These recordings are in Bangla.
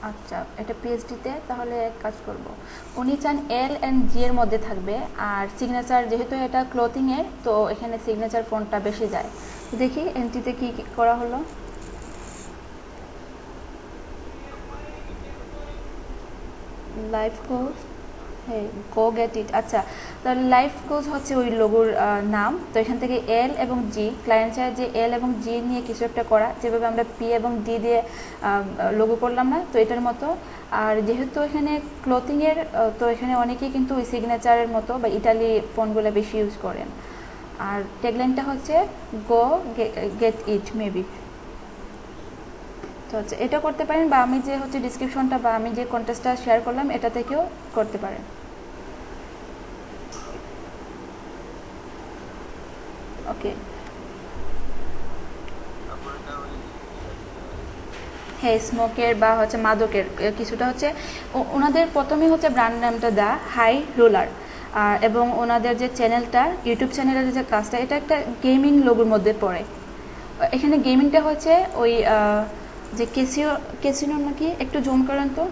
আচ্ছা, এটা পিএইচডিতে, তাহলে এক কাজ করব। উনি চান এল অ্যান্ড জি এর মধ্যে থাকবে, আর সিগনেচার যেহেতু এটা ক্লোথিংয়ের, তো এখানে সিগনেচার ফোনটা বেশি যায়। তো দেখি এন্ট্রিতে কি কি করা হলো। লাইফ কোচ, হ্যাঁ, গো গেট ইট। আচ্ছা, তাহলে লাইফ কোচ হচ্ছে ওই লোগোর নাম। তো এখান থেকে এল এবং জি, ক্লায়েন্ট চায় যে এল এবং জি নিয়ে কিছু একটা করা, যেভাবে আমরা পি এবং ডি দিয়ে লোগো করলাম না, তো এটার মতো। আর যেহেতু এখানে ক্লোথিংয়ের, তো এখানে অনেকেই কিন্তু ওই সিগনেচারের মতো বা ইটালি ফোনগুলো বেশি ইউজ করেন। আর ট্যাগলাইনটা হচ্ছে গো গেট ইট মেবি। তো হচ্ছে এটা করতে পারেন, বা আমি যে হচ্ছে ডিসক্রিপশনটা বা আমি যে কন্টেস্টটা শেয়ার করলাম এটা থেকেও করতে পারেন। ওকে। হ্যাঁ, স্মোকের বা হচ্ছে মাদকের কিছুটা হচ্ছে ওনাদের প্রথমেই হচ্ছে ব্র্যান্ড নামটা দা হাই রোলার। এবং ওনাদের যে চ্যানেলটা, ইউটিউব চ্যানেলের যে কাজটা, এটা একটা গেমিং লোগোর মধ্যে পড়ে। এখানে গেমিংটা হচ্ছে ওই যে কেসিনো নাকি, একটু জুম করেন তো।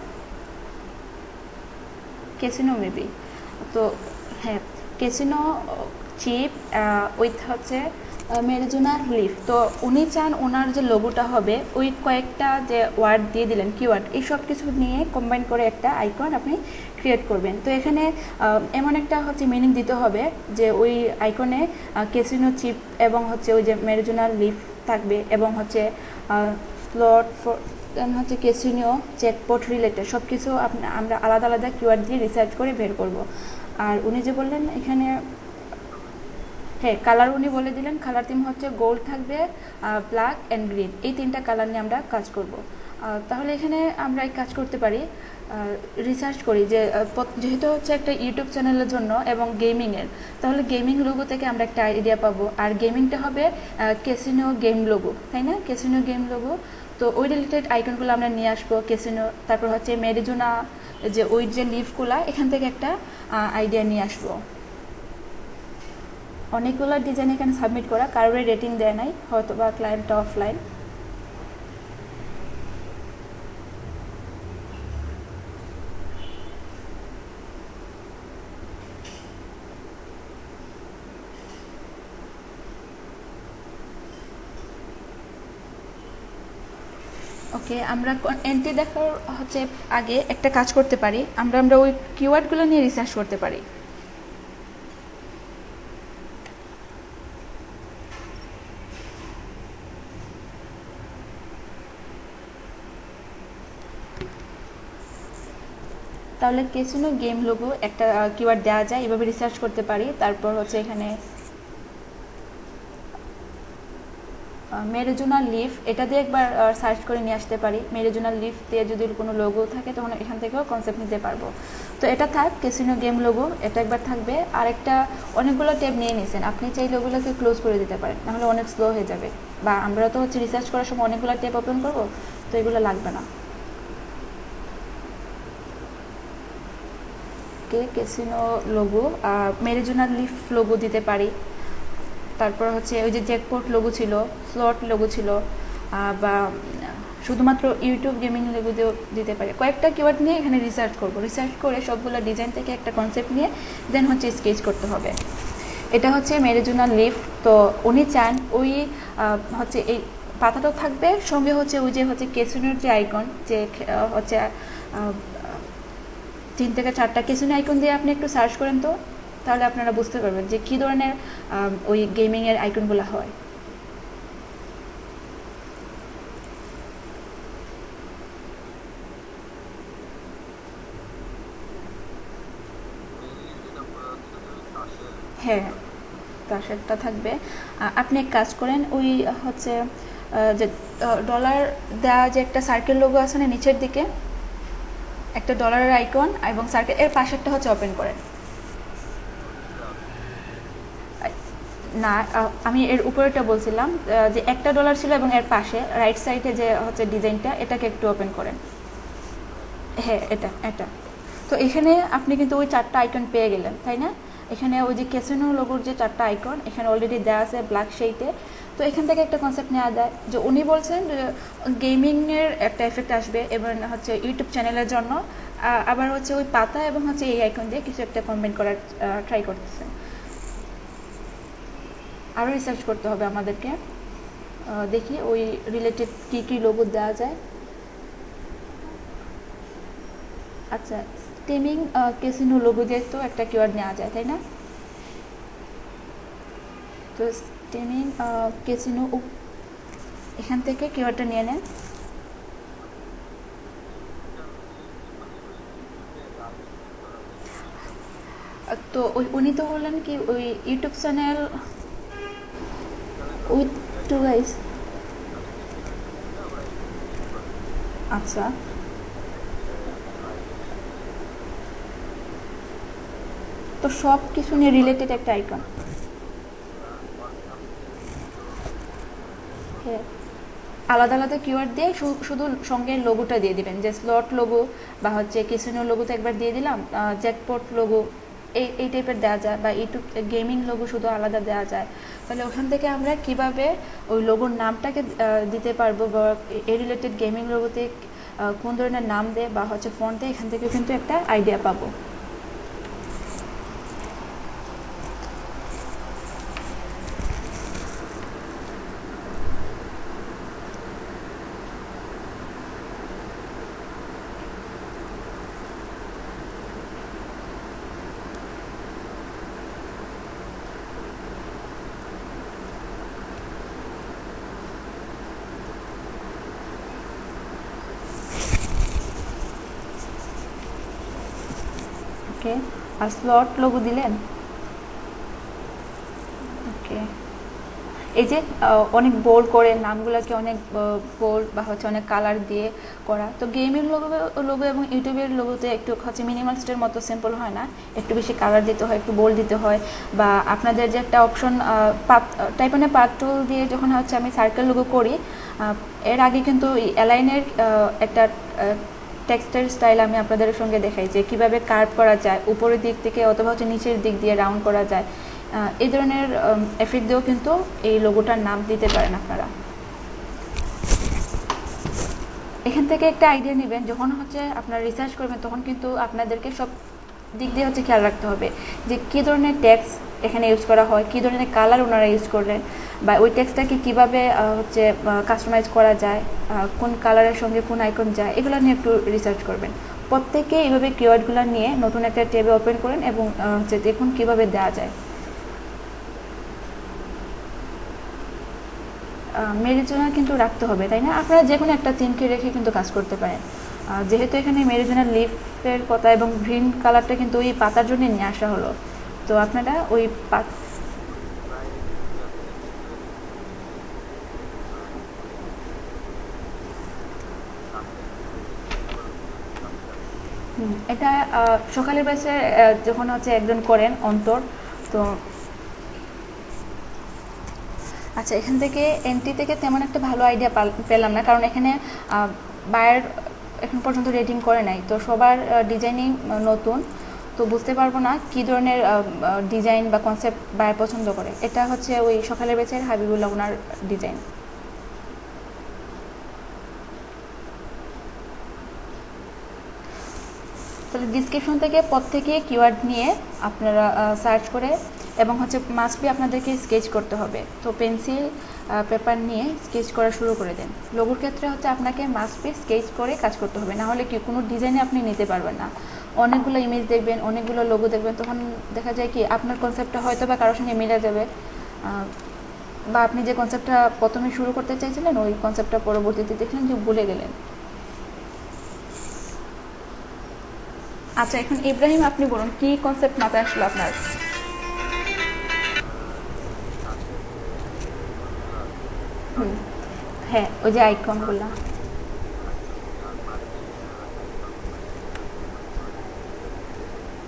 Casino maybe. তো হ্যাঁ, ক্যাসিনো চিপ উইথ হচ্ছে মেরিজোনা লিফ। তো উনি চান ওনার যে লোগোটা হবে ওই কয়েকটা যে ওয়ার্ড দিয়ে দিলেন, কিওয়ার্ড, এই সব কিছু নিয়ে কম্বাইন করে একটা আইকন আপনি ক্রিয়েট করবেন। তো এখানে এমন একটা হচ্ছে মিনিং দিতে হবে যে ওই আইকনে ক্যাসিনো চিপ এবং হচ্ছে ওই যে মেরিজোনা লিফ থাকবে, এবং হচ্ছে স্লট ফর হচ্ছে ক্যাসিনো জ্যাকপট রিলেটেড সব কিছু আমরা আলাদা আলাদা কিওয়ার্ড দিয়ে রিসার্চ করে বের করব। আর উনি যে বললেন এখানে, হ্যাঁ, কালার উনি বলে দিলেন, কালার থিম হচ্ছে গোল্ড থাকবে, ব্ল্যাক অ্যান্ড গ্রিন, এই তিনটা কালার নিয়ে আমরা কাজ করব। তাহলে এখানে আমরা এই কাজ করতে পারি, রিসার্চ করি যে যেহেতু হচ্ছে একটা ইউটিউব চ্যানেলের জন্য এবং গেমিংয়ের, তাহলে গেমিং লোগো থেকে আমরা একটা আইডিয়া পাবো। আর গেমিংটা হবে ক্যাসিনো গেম লোগো, তাই না? Casino game logo. তো ওই রিলেটেড আইকনগুলো আমরা নিয়ে আসবো, ক্যাসিনো, তারপর হচ্ছে মেরিজোনা, যে ওই যে লিফগুলা, এখান থেকে একটা আইডিয়া নিয়ে আসবো। অনেকগুলো ডিজাইন এখানে সাবমিট করা, কারোর রেটিং দেয় নাই, হয়তো বা ক্লায়েন্টটা অফলাইন। ওকে, আমরা এন্ট্রি দেখার হচ্ছে আগে একটা কাজ করতে পারি, আমরা আমরা ওই কিওয়ার্ডগুলো নিয়ে রিসার্চ করতে পারি। তাহলে ক্যাসিনো গেম লোগো একটা কিওয়ার্ড দেওয়া যায়, এভাবে রিসার্চ করতে পারি। তারপর হচ্ছে এখানে মেরিজোনাল লিফ, এটা দিয়ে একবার সার্চ করে নিয়ে আসতে পারি। মেরিজোনাল লিফ দিয়ে যদি কোনো লোগো থাকে তখন এখান থেকেও কনসেপ্ট নিতে পারবো। তো এটা থাক, ক্যাসিনো গেম লোগো এটা একবার থাকবে। আর একটা, অনেকগুলো ট্যাব নিয়ে নিয়েছেন, আপনি চাইলে ওগুলোকে ক্লোজ করে দিতে পারেন, নাহলে অনেক স্লো হয়ে যাবে। বা আমরা তো হচ্ছে রিসার্চ করার সময় অনেকগুলো ট্যাব ওপেন করবো, তো এগুলো লাগবে না। কে ক্যাসিনো লোগো, মেরিজোনাল লিফ লোগো দিতে পারি। তারপর হচ্ছে ওই যে জ্যাকপট লোগো ছিল, স্লট লোগো ছিল, বা শুধুমাত্র ইউটিউব গেমিং লোগো দিয়েও দিতে পারে। কয়েকটা কিওয়ার্ড নিয়ে এখানে রিসার্চ করব, রিসার্চ করে সবগুলো ডিজাইন থেকে একটা কনসেপ্ট নিয়ে দেন হচ্ছে স্কেচ করতে হবে। এটা হচ্ছে মেরিজোনাল লিফ। তো উনি চান ওই হচ্ছে এই পাতাটাও থাকবে, সঙ্গে হচ্ছে ওই যে হচ্ছে কেসিনোর যে আইকন, যে হচ্ছে 3 থেকে 4টা কেসিনো আইকন দিয়ে আপনি একটু সার্চ করেন তো, তাহলে আপনারা বুঝতে পারবেন যে কী ধরনের ওই গেমিংয়ের আইকনগুলো হয়। হ্যাঁ, তার থাকবে। আপনি এক কাজ করেন, ওই হচ্ছে যে ডলার দেওয়া যে একটা সার্কেল লোগো আছে না নিচের দিকে, একটা ডলারের আইকন এবং সার্কেল, এর পাশেরটা হচ্ছে ওপেন করেন। না, আমি এর উপরেটা বলছিলাম, যে একটা ডলার ছিল এবং এর পাশে রাইট সাইডে যে হচ্ছে ডিজাইনটা, এটাকে একটু ওপেন করেন। হ্যাঁ, এটা এটা। তো এখানে আপনি কিন্তু ওই 4টা আইকন পেয়ে গেলেন, তাই না? এখানে ওই যে ক্যাসিনো লোগোর যে 4টা আইকন এখানে অলরেডি দেওয়া আছে ব্ল্যাক শেডে। তো এখান থেকে একটা কনসেপ্ট নেওয়া যায় যে উনি বলছেন যে গেমিংয়ের একটা এফেক্ট আসবে এবং হচ্ছে ইউটিউব চ্যানেলের জন্য, আবার হচ্ছে ওই পাতা এবং হচ্ছে এই আইকন দিয়ে কিছু একটা কম্বাইন করার ট্রাই করতেছেন। আরও রিসার্চ করতে হবে আমাদেরকে, দেখি ওই রিলেটেড কী কী লোগো দেওয়া যায়। আচ্ছা, স্টিমিং ক্যাসিনো লোগো দিয়ে তো একটা কিওয়ার্ড নেওয়া যায়, তাই না? তো স্টিমিং ক্যাসিনো, এখান থেকে কিওয়ার্ডটা নিয়ে নেন। তো উনি তো বললেন কি ওই YouTube channel with two guys. আচ্ছা, তো সব কিছু নিয়ে রিলেটেড একটা আইকন। হ্যাঁ, আলাদা আলাদা কিওয়ার্ড দিয়ে শুধু সঙ্গে লোগোটা দিয়ে দিবেন, যে স্লট লোগো বা হচ্ছে কিসিনো লোগো তো একবার দিয়ে দিলাম, জ্যাকপট লোগো এই টাইপের দেওয়া যায়, বা ইউটিউব গেমিং লোগো শুধু আলাদা দেওয়া যায়। তাহলে ওখান থেকে আমরা কিভাবে ওই লোগোর নামটাকে দিতে পারবো, বা এই রিলেটেড গেমিং লোগোতে কোন ধরনের নাম দেয় বা হচ্ছে ফন্ট দেয়, এখান থেকে কিন্তু একটা আইডিয়া পাবো। ওকে, আর স্লট লোগো দিলেন। ওকে, এই যে অনেক বোল্ড করে নামগুলোকে অনেক বোল্ড বা হচ্ছে অনেক কালার দিয়ে করা, তো গেমের লোগো এবং ইউটিউবের লোগোতে একটু হচ্ছে মিনিমালিস্টের মতো সিম্পল হয় না, একটু বেশি কালার দিতে হয়, একটু বোল্ড দিতে হয়। বা আপনাদের যে একটা অপশন টাইপনের পাথ টুল দিয়ে যখন হচ্ছে আমি সার্কেল লোগো করি, এর আগে কিন্তু অ্যালাইনের একটা টেক্সটের স্টাইল আমি আপনাদের সঙ্গে দেখাই যে কিভাবে কার্ভ করা যায় উপরের দিক থেকে অথবা হচ্ছে নিচের দিক দিয়ে রাউন্ড করা যায়। এই ধরনের এফেক্ট দিয়েও কিন্তু এই লোগোটার নাম দিতে পারেন আপনারা। এখান থেকে একটা আইডিয়া নেবেন, যখন হচ্ছে আপনারা রিসার্চ করবেন তখন কিন্তু আপনাদেরকে সব দিক দিয়ে হচ্ছে খেয়াল রাখতে হবে যে কী ধরনের ট্যাক্স এখানে ইউজ করা হয়, কী ধরনের কালার ওনারা ইউজ করলেন, বা ওই ট্যাক্সটাকে কীভাবে হচ্ছে কাস্টমাইজ করা যায়, কোন কালারের সঙ্গে কোন আইকন যায়, এগুলো নিয়ে একটু রিসার্চ করবেন। প্রত্যেকে এইভাবে কিওয়ার্ডগুলো নিয়ে নতুন একটা ট্যাবে ওপেন করেন এবং হচ্ছে দেখুন কীভাবে দেওয়া যায়। মেরিজোনা কিন্তু রাখতে হবে, তাই না? আপনারা যে কোনো একটা থিমকে রেখে কিন্তু কাজ করতে পারেন। যেহেতু এখানে মেরিজোনা লিফের কথা এবং গ্রিন কালারটা কিন্তু ওই পাতার জন্য নিয়ে আসা হলো, তো আপনারা ওই এটা সকালের ব্যাচে যখন হচ্ছে একজন করেন অন্তর, তো আচ্ছা, এখান থেকে এন্ট্রি থেকে তেমন একটা ভালো আইডিয়া পেলাম না, কারণ এখানে বায়ার এখন পর্যন্ত রেটিং করে নাই, তো সবার ডিজাইনিং নতুন, তো বুঝতে পারবো না কী ধরনের ডিজাইন বা কনসেপ্ট বায়ার পছন্দ করে। এটা হচ্ছে ওই সকালের বেচের হাবিবুল্লাহ ওনার ডিজাইন। তাহলে ডিসক্রিপশন থেকে প্রত্যেকে কিওয়ার্ড নিয়ে আপনারা সার্চ করে, এবং হচ্ছে মাস্ট বি আপনাদেরকে স্কেচ করতে হবে, তো পেন্সিল পেপার নিয়ে স্কেচ করা শুরু করে দেন। লোগোর ক্ষেত্রে হচ্ছে আপনাকে মাস্ট বি স্কেচ করে কাজ করতে হবে, না হলে কি কোনো ডিজাইনে আপনি নিতে পারবেন না। অনেকগুলো ইমেজ দেখবেন, অনেকগুলো লোগো দেখবেন, তখন দেখা যায় কি আপনার কনসেপ্টটা হয়তো বা কারোর সঙ্গে মিলে যাবে, বা আপনি যে কনসেপ্টটা প্রথমে শুরু করতে চাইছিলেন ওই কনসেপ্টটা পরবর্তীতে দেখলেন যে ভুলে গেলেন। আচ্ছা, এখন ইব্রাহিম আপনি বলুন কি কনসেপ্ট মাথায় আসলো আপনার? হ্যাঁ, ওই যে আইকনগুলো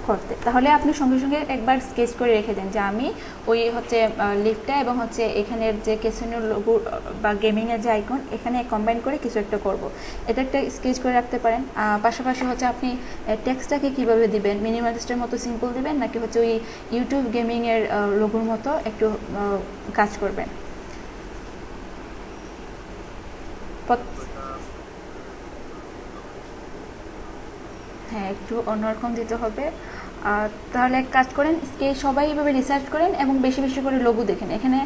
করতে, তাহলে আপনি সঙ্গে সঙ্গে একবার স্কেচ করে রেখে দেন যে আমি ওই হচ্ছে লিফটটা এবং হচ্ছে এখানের যে ক্যাসিনোর লোগো বা গেমিংয়ের যে আইকন এখানে কম্বাইন করে কিছু একটা করব, এটা একটা স্কেচ করে রাখতে পারেন। পাশাপাশি হচ্ছে আপনি টেক্সটটাকে কীভাবে দিবেন, মিনিমালিস্টের মতো সিম্পল দিবেন নাকি হচ্ছে ওই ইউটিউব গেমিংয়ের লোগোর মতো একটু কাজ করবেন। হ্যাঁ, একটু অন্যরকম দিতে হবে। তাহলে এক কাজ করেন, সবাই এইভাবে রিসার্চ করেন এবং বেশি বেশি করে লোগো দেখেন। এখানে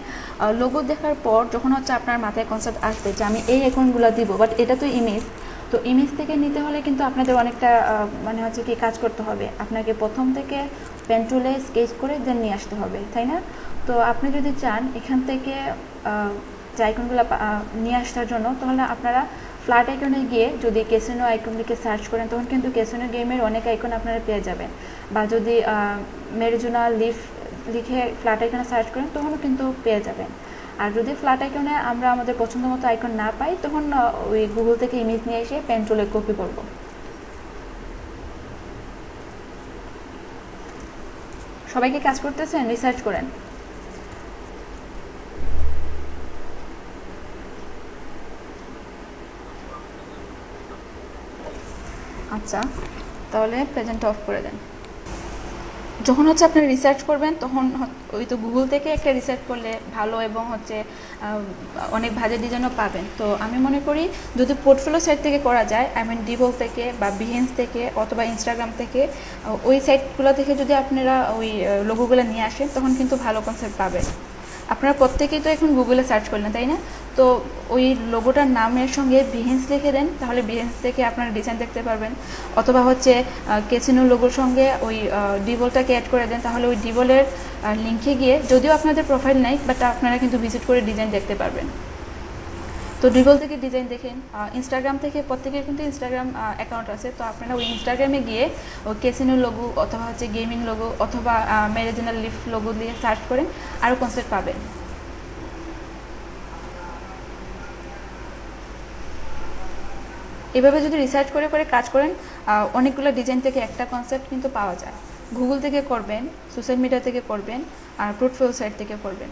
লোগো দেখার পর যখন হচ্ছে আপনার মাথায় কনসেপ্ট আসবে যে আমি এই আইকনগুলো দিব, বাট এটা তো ইমেজ, তো ইমেজ থেকে নিতে হলে কিন্তু আপনাদের অনেকটা মানে হচ্ছে কি কাজ করতে হবে। আপনাকে প্রথম থেকে পেন টুলে স্কেচ করে দেন নিয়ে আসতে হবে, তাই না? তো আপনি যদি চান এখান থেকে যে আইকনগুলো নিয়ে আসার জন্য, তাহলে আপনারা ফ্ল্যাট আইকনে গিয়ে যদি ক্যাসিনো আইকন লিখে সার্চ করেন, তখন কিন্তু ক্যাসিনো গেমের অনেক আইকন আপনারা পেয়ে যাবেন। বা যদি মেরিজোনা লিফ লিখে ফ্ল্যাট আইকনে সার্চ করেন, তখনও কিন্তু পেয়ে যাবেন। আর যদি ফ্ল্যাট আইকনে আমরা আমাদের পছন্দ মতো আইকন না পাই, তখন ওই গুগল থেকে ইমেজ নিয়ে এসে পেন টুলে কপি করব। সবাইকে কাজ করতেছেন, রিসার্চ করেন। আচ্ছা, তাহলে প্রেজেন্ট অফ করে দেন। যখন হচ্ছে আপনি রিসার্চ করবেন, তখন ওই তো গুগল থেকে একটা রিসার্চ করলে ভালো এবং হচ্ছে অনেক ভালো ডিজাইনও পাবেন। তো আমি মনে করি যদি পোর্টফোলিও সাইট থেকে করা যায়, আই মিন ডিভোল থেকে বা বিহেন্স থেকে অথবা ইনস্টাগ্রাম থেকে, ওই সাইটগুলো থেকে যদি আপনারা ওই লোগোগুলো নিয়ে আসেন, তখন কিন্তু ভালো কনসেপ্ট পাবেন। আপনারা প্রত্যেকেই তো এখন গুগলে সার্চ করলেন, তাই না? তো ওই লোগোটার নামের সঙ্গে বিহেন্স লিখে দেন, তাহলে বিহেন্স থেকে আপনারা ডিজাইন দেখতে পারবেন। অথবা হচ্ছে ক্যাসিনো লোগোর সঙ্গে ওই ডিভোলটাকে অ্যাড করে দেন, তাহলে ওই ডিভোলের লিঙ্কে গিয়ে, যদিও আপনাদের প্রোফাইল নাই, বাট আপনারা কিন্তু ভিজিট করে ডিজাইন দেখতে পারবেন। তো ডিভোল থেকে ডিজাইন দেখেন। ইনস্টাগ্রাম থেকে প্রত্যেকের কিন্তু ইনস্টাগ্রাম অ্যাকাউন্ট আছে, তো আপনারা ওই ইনস্টাগ্রামে গিয়ে ওই ক্যাসিনো লোগো অথবা হচ্ছে গেমিং লোগো অথবা মেরিজোনাল লিফ লোগো দিয়ে সার্চ করেন, আরও কনসেপ্ট পাবেন। এভাবে যদি রিসার্চ করে করে কাজ করেন, অনেকগুলো ডিজাইন থেকে একটা কনসেপ্ট কিন্তু পাওয়া যায়। গুগল থেকে করবেন, সোশ্যাল মিডিয়া থেকে করবেন, আর পোর্টফোলিও সাইট থেকে করবেন।